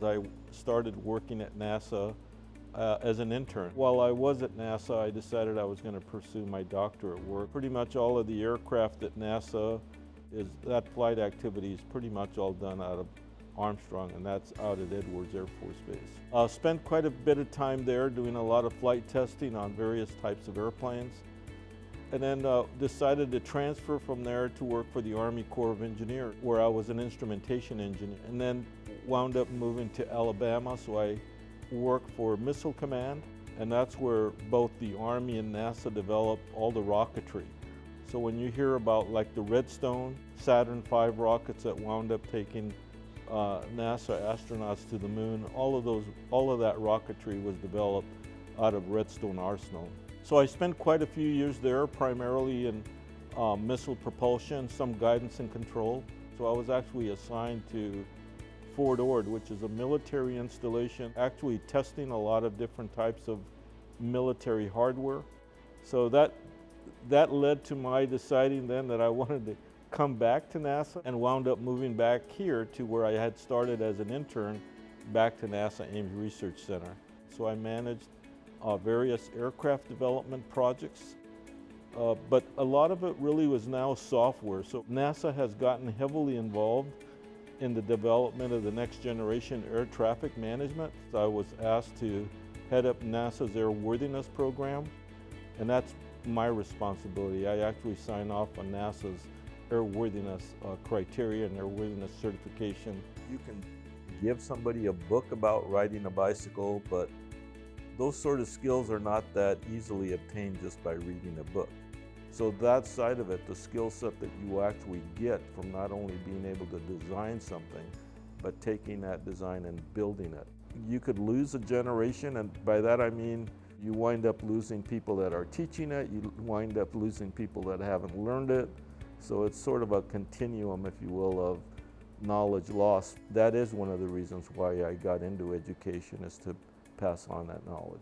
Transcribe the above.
I started working at NASA as an intern. While I was at NASA, I decided I was going to pursue my doctorate work. Pretty much all of the aircraft at NASA, that flight activity is pretty much all done out of Armstrong, and that's out at Edwards Air Force Base. Spent quite a bit of time there doing a lot of flight testing on various types of airplanes, and then decided to transfer from there to work for the Army Corps of Engineers, where I was an instrumentation engineer, and then wound up moving to Alabama, so I worked for Missile Command, and that's where both the Army and NASA developed all the rocketry. So when you hear about like the Redstone, Saturn V rockets that wound up taking NASA astronauts to the moon, all of that rocketry was developed out of Redstone Arsenal. So I spent quite a few years there, primarily in missile propulsion, some guidance and control. So I was actually assigned to Fort Ord, which is a military installation, actually testing a lot of different types of military hardware. So that led to my deciding then that I wanted to come back to NASA, and wound up moving back here to where I had started as an intern, back to NASA Ames Research Center. So I managed various aircraft development projects, but a lot of it really was now software. So NASA has gotten heavily involved in the development of the next generation air traffic management. I was asked to head up NASA's airworthiness program, and that's my responsibility. I actually sign off on NASA's airworthiness criteria and airworthiness certification. You can give somebody a book about riding a bicycle, but those sort of skills are not that easily obtained just by reading a book. So that side of it, the skill set that you actually get from not only being able to design something, but taking that design and building it. You could lose a generation, and by that I mean you wind up losing people that are teaching it, you wind up losing people that haven't learned it. So it's sort of a continuum, if you will, of knowledge loss. That is one of the reasons why I got into education, is to pass on that knowledge.